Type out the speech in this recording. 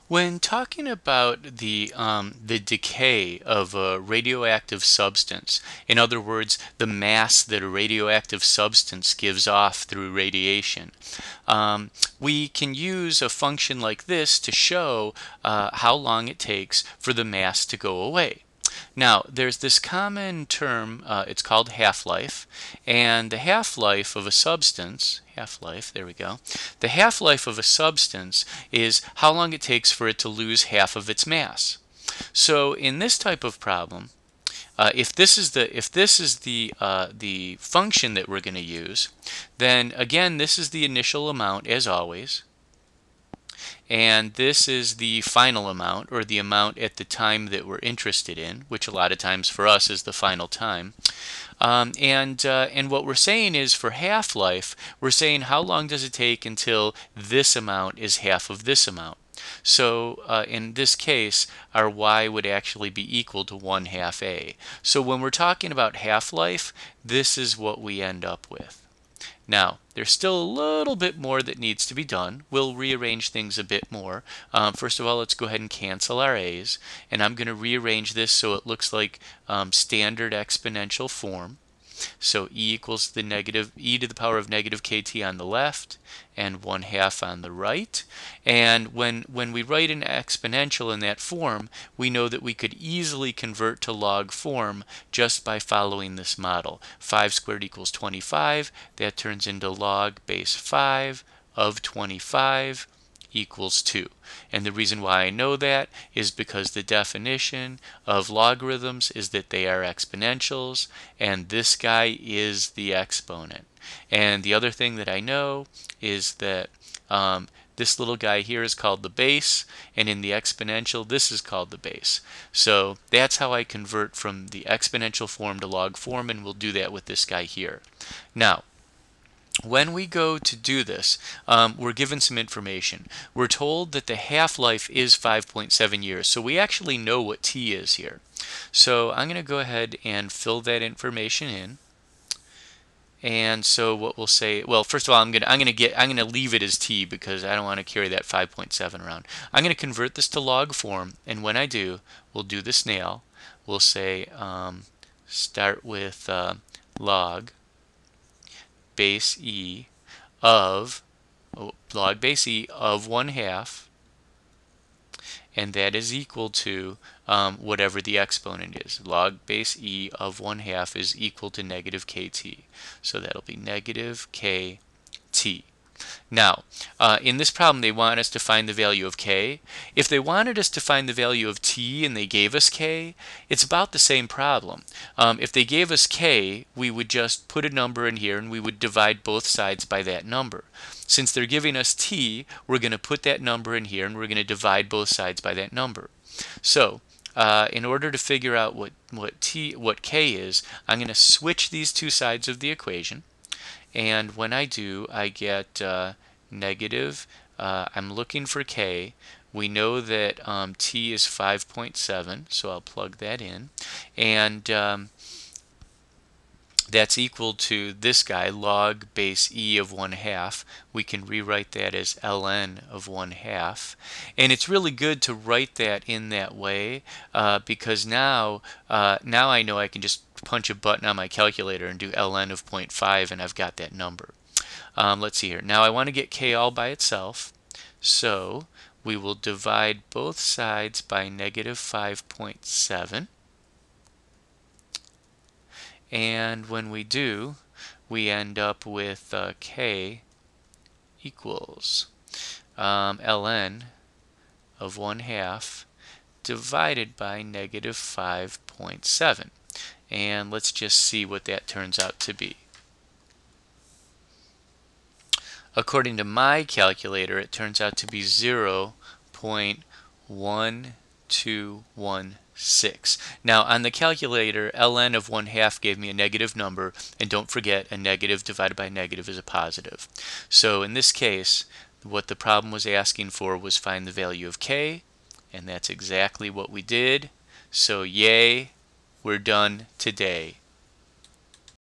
When talking about the decay of a radioactive substance, in other words, the mass that a radioactive substance gives off through radiation, we can use a function like this to show how long it takes for the mass to go away. Now, there's this common term, it's called half-life, and the half-life of a substance, half-life, there we go. The half-life of a substance is how long it takes for it to lose half of its mass. So in this type of problem, if this is the function that we're going to use, then again this is the initial amount as always. And this is the final amount, or the amount at the time that we're interested in, which a lot of times for us is the final time. And what we're saying is for half-life, we're saying how long does it take until this amount is half of this amount. So in this case, our y would actually be equal to 1/2 a. So when we're talking about half-life, this is what we end up with. Now, there's still a little bit more that needs to be done. We'll rearrange things a bit more. First of all, let's go ahead and cancel our a's. And I'm going to rearrange this so it looks like standard exponential form. So e equals the negative e to the power of negative kt on the left and 1/2 on the right. And when we write an exponential in that form, we know that we could easily convert to log form just by following this model. 5 squared equals 25. That turns into log base 5 of 25 equals 2. And the reason why I know that is because the definition of logarithms is that they are exponentials, and this guy is the exponent. And the other thing that I know is that this little guy here is called the base, and in the exponential this is called the base. So that's how I convert from the exponential form to log form, and we'll do that with this guy here. Now, when we go to do this, we're given some information. We're told that the half-life is 5.7 years, so we actually know what t is here. So I'm going to go ahead and fill that information in. And so what we'll say, well, first of all, I'm gonna leave it as t because I don't want to carry that 5.7 around. I'm going to convert this to log form, and when I do, we'll do the snail. We'll say start with log base e of log base e of 1/2, and that is equal to whatever the exponent is. Log base e of 1/2 is equal to negative kt. So that'll be negative kt. Now, in this problem, they want us to find the value of k. If they wanted us to find the value of t and they gave us k, it's about the same problem. If they gave us k, we would just put a number in here and we would divide both sides by that number. Since they're giving us t, we're going to put that number in here and we're going to divide both sides by that number. So, in order to figure out what k is, I'm going to switch these two sides of the equation. And when I do, I get negative. I'm looking for k. We know that t is 5.7, so I'll plug that in. And that's equal to this guy, log base e of 1/2. We can rewrite that as ln of 1/2. And it's really good to write that in that way because now I know I can just punch a button on my calculator and do ln of 0.5, and I've got that number. Let's see here. Now I want to get k all by itself. So we will divide both sides by negative 5.7. And when we do, we end up with k equals ln of 1/2 divided by negative 5.7. And let's just see what that turns out to be. According to my calculator, it turns out to be 0.1216. Now on the calculator, ln of 1/2 gave me a negative number, and don't forget, a negative divided by negative is a positive. So in this case, what the problem was asking for was find the value of k, and that's exactly what we did. So yay, we're done today.